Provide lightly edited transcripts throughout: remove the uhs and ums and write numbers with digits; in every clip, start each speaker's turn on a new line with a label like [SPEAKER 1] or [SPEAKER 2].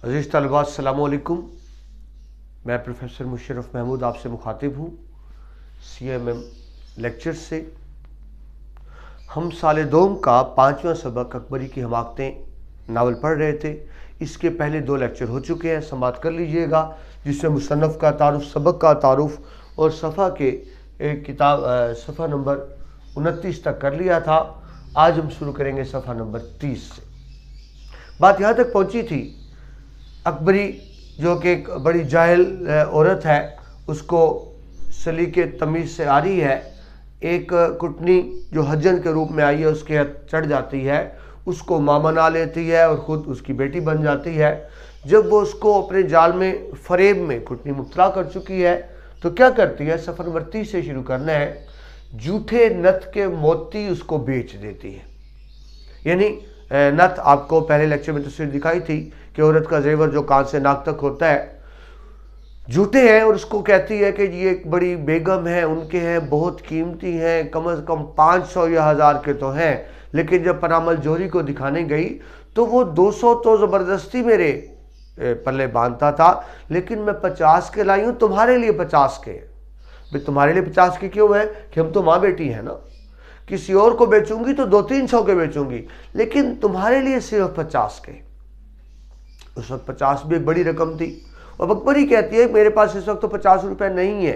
[SPEAKER 1] अज़ीज़ तलबा अस्सलामु अलैकुम। मैं प्रोफेसर मुशर्रफ महमूद आपसे मुखातिब हूँ CMM लेक्चर से। हम साल दोम का 5वां सबक अकबरी की हमाकतें नावल पढ़ रहे थे। इसके पहले 2 लेक्चर हो चुके हैं, समाअत कर लीजिएगा, जिसमें मुसन्नफ़ का तारुफ, सबक का तारुफ और सफ़ा के किताब सफ़ा नंबर 29 तक कर लिया था। आज हम शुरू करेंगे सफ़ा नंबर 30 से। बात यहाँ तक पहुँची थी, अकबरी जो कि एक बड़ी जाहिल औरत है, उसको सलीके तमीज़ से आ रही है। एक कुटनी जो हजन के रूप में आई है उसके हाथ चढ़ जाती है, उसको मां बना लेती है और ख़ुद उसकी बेटी बन जाती है। जब वो उसको अपने जाल में फ़रेब में कुटनी मुब्तला कर चुकी है तो क्या करती है, सफ़र नंबर 30 से शुरू करना है। जूठे नथ के मोती उसको बेच देती है। यानी नथ आपको पहले लेक्चर में तस्वीर दिखाई थी कि औरत का जेवर जो कान से नाक तक होता है झूठे हैं, और उसको कहती है कि ये एक बड़ी बेगम है, उनके हैं, बहुत कीमती हैं, कम से कम 500 या 1000 के तो हैं। लेकिन जब परामल जोहरी को दिखाने गई तो वो 200 तो ज़बरदस्ती मेरे पल्ले बांधता था, लेकिन मैं 50 के लाई हूँ, तुम्हारे लिए 50 के। भाई तुम्हारे लिए 50 के क्यों है कि हम तो माँ बेटी हैं ना, किसी और को बेचूंगी तो 200-300 के बेचूंगी, लेकिन तुम्हारे लिए सिर्फ 50 के। उस वक्त 50 भी एक बड़ी रकम थी। और अकबरी कहती है मेरे पास इस वक्त तो 50 रुपये नहीं है,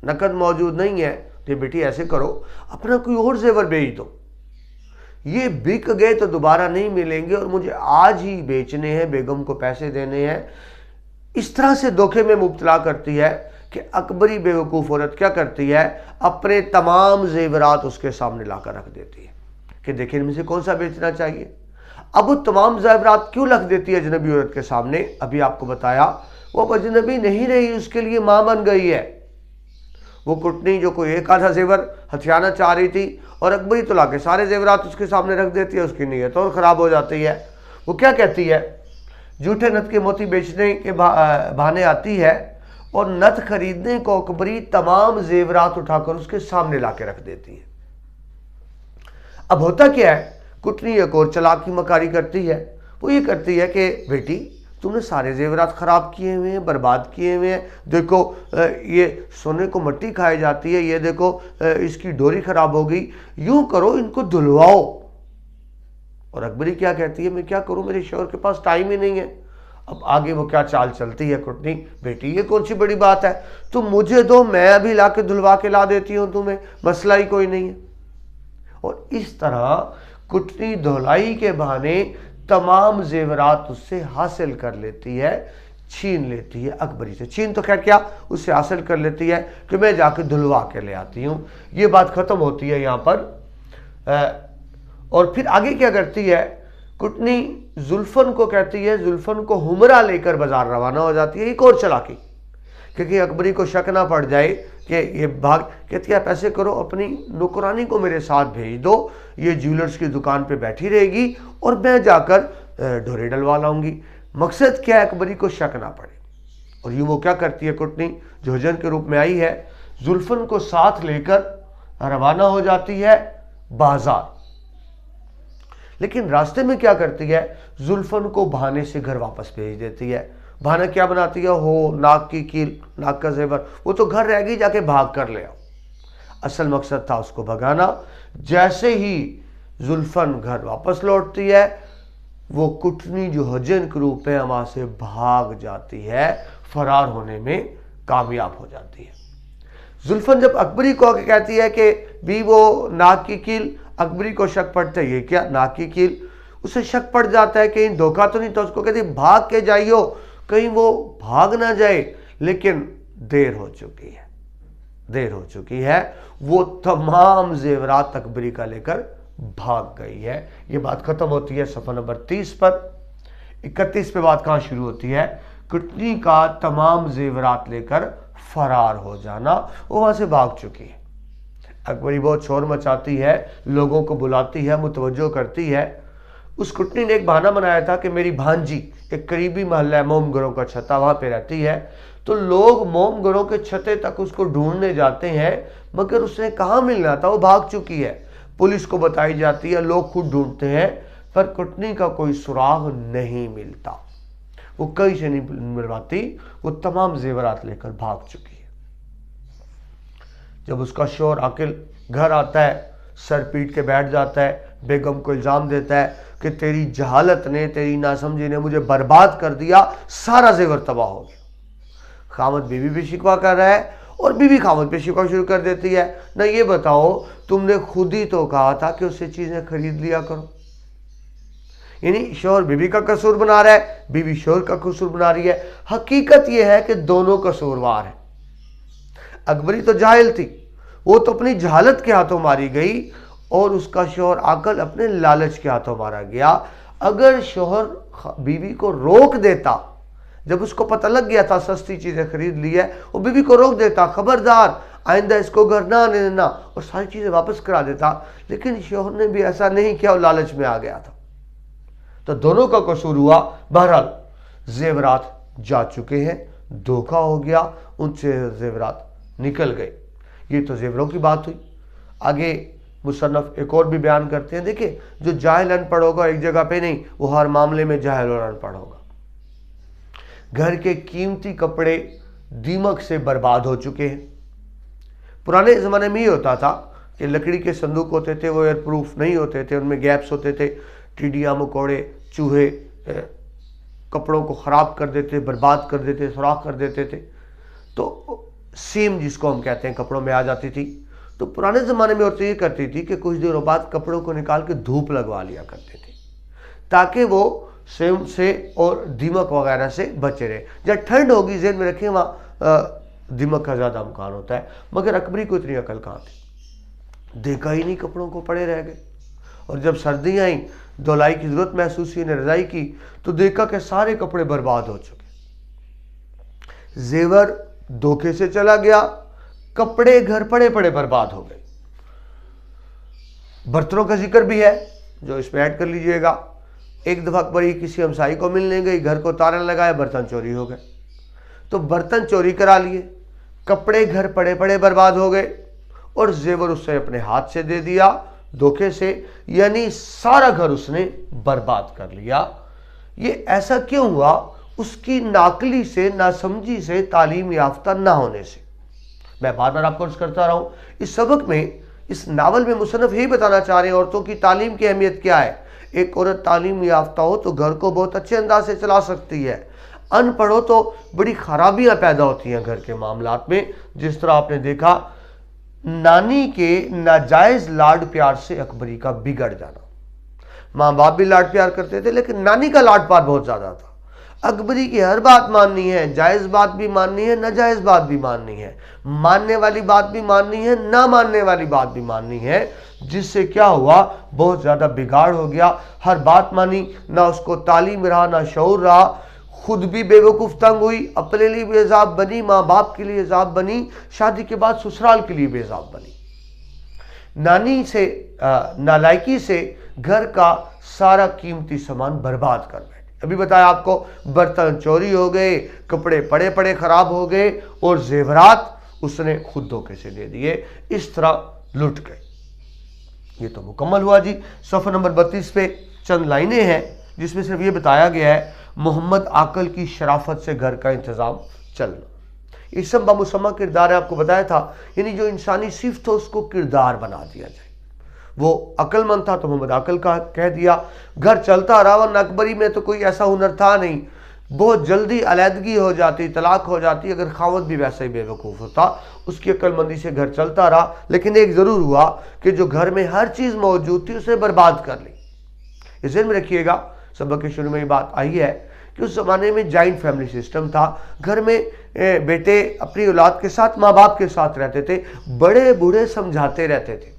[SPEAKER 1] नकद मौजूद नहीं है। तो बेटी ऐसे करो, अपना कोई और जेवर बेच दो, ये बिक गए तो दोबारा नहीं मिलेंगे और मुझे आज ही बेचने हैं, बेगम को पैसे देने हैं। इस तरह से धोखे में मुब्तला करती है कि अकबरी बेवकूफ़ औरत क्या करती है, अपने तमाम जेवरात उसके सामने लाकर रख देती है कि देखिए इनमें से कौन सा बेचना चाहिए। अब वो तमाम जेवरात क्यों रख देती है अजनबी औरत के सामने, अभी आपको बताया। वो अब अजनबी नहीं रही, उसके लिए माँ बन गई है। वो कुटनी जो कोई एक आधा जेवर हथियाना चाह रही थी और अकबरी तो लाके सारे जेवरात उसके सामने रख देती है, उसकी नीयत और ख़राब हो जाती है। वो क्या कहती है, जूठे नथ के मोती बेचने के बहाने आती है और नथ खरीदने को अकबरी तमाम जेवरात उठाकर उसके सामने लाके रख देती है। अब होता क्या है, कुटनी एक और चालाकी मकारी करती है। वो ये करती है कि बेटी तुमने सारे जेवरात ख़राब किए हुए हैं, बर्बाद किए हुए हैं। देखो ये सोने को मट्टी खाई जाती है, ये देखो इसकी डोरी ख़राब हो गई, यूं करो इनको धुलवाओ। और अकबरी क्या कहती है, मैं क्या करूं, मेरे शौहर के पास टाइम ही नहीं है। अब आगे वो क्या चाल चलती है, कुटनी बेटी ये कौन सी बड़ी बात है, तुम मुझे दो, मैं अभी ला के धुलवा के ला देती हूँ तुम्हें, मसला ही कोई नहीं है। और इस तरह कुटनी धुलाई के बहाने तमाम जेवरात उससे हासिल कर लेती है, छीन लेती है अकबरी से। छीन तो खैर क्या, उससे हासिल कर लेती है कि मैं जाके धुलवा के ले आती हूँ। ये बात ख़त्म होती है यहाँ पर। और फिर आगे क्या करती है, कुटनी जुल्फन को कहती है, जुल्फन को हुमरा लेकर बाजार रवाना हो जाती है। एक और चालाकी, क्योंकि अकबरी को शक ना पड़ जाए कि ये भाग, कहती है पैसे करो, अपनी नौकरानी को मेरे साथ भेज दो, ये ज्वेलर्स की दुकान पे बैठी रहेगी और मैं जाकर ढोरे डलवा लाऊंगी। मकसद क्या है, अकबरी को शक ना पड़े। और यूँ वो क्या करती है, कुटनी जो हजन के रूप में आई है, जुल्फन को साथ लेकर रवाना हो जाती है बाजार। लेकिन रास्ते में क्या करती है, जुल्फन को बहाने से घर वापस भेज देती है। बहाना क्या बनाती है, हो नाक की कील, नाक का जेवर, वो तो घर रह गई, जाके भाग कर ले आओ। असल मकसद था उसको भगाना। जैसे ही जुल्फन घर वापस लौटती है, वो कुटनी जो हजन के रूप में वहां से भाग जाती है, फरार होने में कामयाब हो जाती है। जुल्फन जब अकबरी को आके कहती है कि भी वो नाक की कील, अकबरी को शक पड़ता है, ये क्या नाक की कील, उसे शक पड़ जाता है कि धोखा तो नहीं, तो उसको कहती भाग के जाइयो, कहीं वो भाग ना जाए। लेकिन देर हो चुकी है, देर हो चुकी है। वो तमाम जेवरात अकबरी का लेकर भाग गई है। ये बात खत्म होती है सफ़ा नंबर 30 पर। 31 पे बात कहाँ शुरू होती है, कुटनी का तमाम जेवरात लेकर फरार हो जाना। वो वहां से भाग चुकी है। अकबरी बहुत शोर मचाती है, लोगों को बुलाती है, मुतवज्जो करती है। उस कुटनी ने एक बहाना बनाया था कि मेरी भांजी एक करीबी मोहल्ला है मोमगरों का छत्ता, वहाँ पे रहती है, तो लोग मोमगरों के छत्ते तक उसको ढूंढने जाते हैं, मगर उसने कहाँ मिलना था, वो भाग चुकी है। पुलिस को बताई जाती है, लोग खुद ढूंढते हैं, पर कुटनी का कोई सुराग नहीं मिलता। वो कहीं से नहीं मिल पाती, वो तमाम जेवरात लेकर भाग चुकी है। जब उसका शौहर आकिल घर आता है, सर पीट के बैठ जाता है, बेगम को इल्ज़ाम देता है कि तेरी जहालत ने, तेरी नासमझी ने मुझे बर्बाद कर दिया, सारा जेवर तबाह हो गया। खामद बीवी भी शिकवा कर रहा है और बीवी खामद पे शिकवा शुरू कर देती है, ना ये बताओ तुमने खुद ही तो कहा था कि उससे चीज़ें खरीद लिया करो। यानी शौहर बीवी का कसूर बना रहा है, बीवी शौहर का कसूर बना रही है। हकीकत यह है कि दोनों कसूरवार हैं। अकबरी तो जाहिल थी, वो तो अपनी जहालत के हाथों मारी गई और उसका शौहर आकल अपने लालच के हाथों मारा गया। अगर शौहर बीवी को रोक देता, जब उसको पता लग गया था सस्ती चीज़ें खरीद ली है, वो बीवी को रोक देता, खबरदार आइंदा इसको घर ना आने देना, और सारी चीज़ें वापस करा देता। लेकिन शौहर ने भी ऐसा नहीं किया, वो लालच में आ गया था, तो दोनों का कसूर हुआ। बहरहाल जेवरात जा चुके हैं, धोखा हो गया, उनसे जेवरात निकल गए। ये तो जेवरों की बात हुई। आगे मुसन्नफ एक और भी बयान करते हैं। देखिए, जो जाहिल अनपढ़ होगा एक जगह पे नहीं, वो हर मामले में जाहिल और अनपढ़ होगा। घर के कीमती कपड़े दीमक से बर्बाद हो चुके हैं। पुराने ज़माने में ये होता था कि लकड़ी के संदूक होते थे, वो एयर प्रूफ नहीं होते थे, उनमें गैप्स होते थे, टिड्डियाँ मकोड़े चूहे कपड़ों को ख़राब कर देते, बर्बाद कर देते, सुराख कर देते थे, तो सीम जिसको हम कहते हैं कपड़ों में आ जाती थी। तो पुराने ज़माने में औरतें ये करती थी कि कुछ दिनों बाद कपड़ों को निकाल के धूप लगवा लिया करते थे, ताकि वो सेम से और दीमक वगैरह से बचे रहे। जब ठंड होगी, ज़हन में रखें, वहाँ दीमक का ज़्यादा अमकान होता है। मगर अकबरी को इतनी अकल कहाँ थी, देखा ही नहीं, कपड़ों को पड़े रह गए। और जब सर्दी आई, धुलाई की ज़रूरत महसूस हुई, ने रज़ाई की, तो देखा कि सारे कपड़े बर्बाद हो चुके। जेवर धोखे से चला गया, कपड़े घर पड़े पड़े बर्बाद हो गए। बर्तनों का जिक्र भी है, जो इसमें ऐड कर लीजिएगा। एक दफ़ा अकबरी किसी हमसाई को मिलने गई, घर को ताला लगाया, बर्तन चोरी हो गए। तो बर्तन चोरी करा लिए, कपड़े घर पड़े पड़े बर्बाद हो गए, और जेवर उसने अपने हाथ से दे दिया धोखे से, यानी सारा घर उसने बर्बाद कर लिया। ये ऐसा क्यों हुआ? उसकी नाकली से, नासमझी से, तालीम याफ्ता ना होने से। मैं बार बार आपको अर्ज करता रहा हूँ, इस सबक में, इस नावल में मुसन्नफ यही बताना चाह रहे हैं औरतों की तालीम की अहमियत क्या है। एक औरत तालीम याफ्ता हो तो घर को बहुत अच्छे अंदाज से चला सकती है, अनपढ़ हो तो बड़ी खराबियां पैदा होती हैं घर के मामलात में। जिस तरह आपने देखा, नानी के नाजायज लाड प्यार से अकबरी का बिगड़ जाना। माँ बाप भी लाड प्यार करते थे, लेकिन नानी का लाड प्यार बहुत ज्यादा था। अकबरी की हर बात माननी है, जायज़ बात भी माननी है, नाजायज़ बात भी माननी है, मानने वाली बात भी माननी है, ना मानने वाली बात भी माननी है। जिससे क्या हुआ, बहुत ज़्यादा बिगाड़ हो गया। हर बात मानी, ना उसको तालीम रहा, ना शऊर रहा, खुद भी बेवकूफ़ तंग हुई, अपने लिए बेजाब बनी, माँ बाप के लिए बेजाब बनी, शादी के बाद ससुराल के लिए बेजाब बनी। नानी से नालायकी से घर का सारा कीमती सामान बर्बाद कर बैठे। अभी बताया आपको, बर्तन चोरी हो गए, कपड़े पड़े पड़े खराब हो गए, और जेवरात उसने खुद धोखे से दे दिए। इस तरह लुट गए। ये तो मुकम्मल हुआ जी। सफ़र नंबर 32 पे चंद लाइनें हैं जिसमें सिर्फ ये बताया गया है, मोहम्मद आकल की शराफत से घर का इंतज़ाम चलना। इसम बामुसम्मा किरदार है, आपको बताया था, यानी जो इंसानी सिफ्त हो उसको किरदार बना दिया जाए। वो अक्लमंद था तो मोहम्मद आकल का कह दिया। घर चलता रहा, वरना अकबरी में तो कोई ऐसा हुनर था नहीं, बहुत जल्दी अलहदगी हो जाती, तलाक हो जाती अगर खावत भी वैसा ही बेवकूफ़ होता। उसकी अक्लमंदी से घर चलता रहा, लेकिन एक ज़रूर हुआ कि जो घर में हर चीज़ मौजूद थी उसे बर्बाद कर ली। इस ध्यान में रखिएगा, सबक के शुरू में ये बात आई है कि उस ज़माने में जॉइंट फैमिली सिस्टम था। घर में बेटे अपनी औलाद के साथ, माँ बाप के साथ रहते थे, बड़े बूढ़े समझाते रहते थे।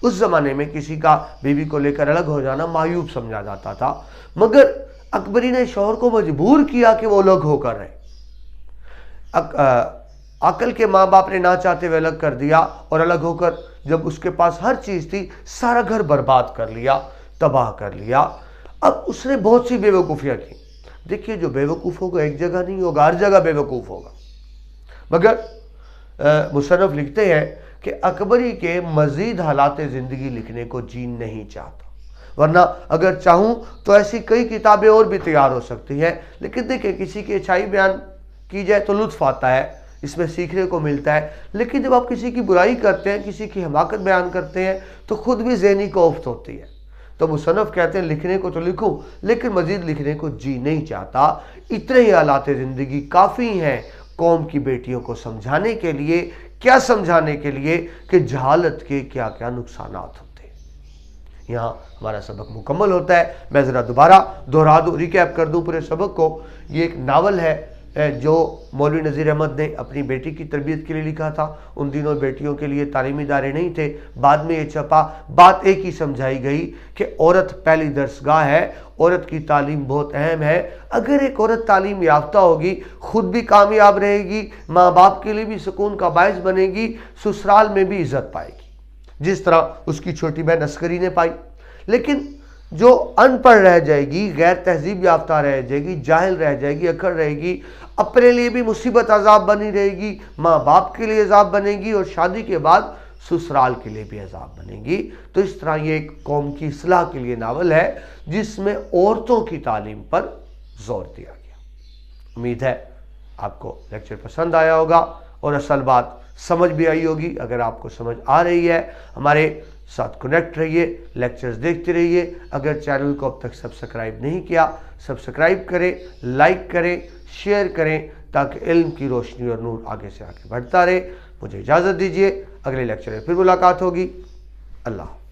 [SPEAKER 1] उस ज़माने में किसी का बीवी को लेकर अलग हो जाना मायूब समझा जाता था, मगर अकबरी ने शौहर को मजबूर किया कि वो अलग होकर रहे। अकल के माँ बाप ने ना चाहते हुए अलग कर दिया, और अलग होकर जब उसके पास हर चीज़ थी, सारा घर बर्बाद कर लिया, तबाह कर लिया। अब उसने बहुत सी बेवकूफ़ियाँ की। देखिए, जो बेवकूफ़ होगा एक जगह नहीं होगा, हर जगह बेवकूफ़ होगा। मगर मुसन्नफ लिखते हैं कि अकबरी के मज़ीद हालात ज़िंदगी लिखने को जी नहीं चाहता। ورنہ اگر چاہوں تو ایسی کئی کتابیں اور بھی تیار ہو سکتی ہیں، لیکن دیکھیں کسی کی اچھائی بیان کی جائے تو لطف آتا ہے، اس میں سیکھنے کو ملتا ہے، لیکن جب آپ کسی کی برائی کرتے ہیں، کسی کی حماقت بیان کرتے ہیں تو خود بھی ذہنی کوفت ہوتی ہے۔ تو مصنف کہتے ہیں لکھنے کو تو لکھوں لیکن مزید لکھنے کو جی نہیں چاہتا۔ اتنے ہی حالات زندگی کافی ہیں قوم کی بیٹیوں کو سمجھانے کے لیے، کیا سمجھانے کے لیے کہ جہالت کے کیا کیا نقصانات ہوتے ہیں۔ یہاں ہمارا سبق مکمل ہوتا ہے۔ میں ذرا دوبارہ دہرا دوں، ریکیپ کر دوں پورے سبق کو۔ یہ ایک ناول ہے جو مولوی نذیر احمد نے اپنی بیٹی کی تربیت کے لیے لکھا تھا۔ ان دنوں بیٹیوں کے لیے تعلیمی ادارے نہیں تھے، بعد میں یہ چھپا۔ بات ایک ہی سمجھائی گئی کہ عورت پہلی درسگاہ ہے، عورت کی تعلیم بہت اہم ہے۔ اگر ایک عورت تعلیم یافتہ ہوگی، خود بھی کامیاب رہے گی، ماں باپ کے لیے بھی سکون کا باعث بنے گی، سسرال میں بھی عزت پائے گی، جس طرح اس کی چھوٹی بہن عسکری نے پائی۔ لیکن جو ان پڑھ رہ جائے گی، غیر تہذیب یافتہ رہ جائے گی، جاہل رہ جائے گی، اکڑ رہے گی، اپنے لیے بھی مصیبت عذاب بنی رہے گی، ماں باپ کے لیے عذاب بنے گی، اور شادی کے بعد سسرال کے لیے بھی عذاب بنے گی۔ تو اس طرح یہ ایک قوم کی اصلاح کے لیے ناول ہے جس میں عورتوں کی تعلیم پر زور دیا گیا۔ امید ہے آپ کو لیکچر پسند آیا ہوگا اور اصل بات سمجھ بھی آئی ہوگی۔ اگر آپ کو سمجھ آ رہی ہے، ہمارے ساتھ کنیکٹ رہیے، لیکچرز دیکھتے رہیے۔ اگر چینل کو اب تک سبسکرائب نہیں کیا، سبسکرائب کریں، لائک کریں، شیئر کریں تاکہ علم کی روشنی اور نور آگے سے آگے بڑھتا رہے۔ مجھے اجازت دیجیے، اگلے لیکچر میں پھر ملاقات ہوگی۔ اللہ حافظ۔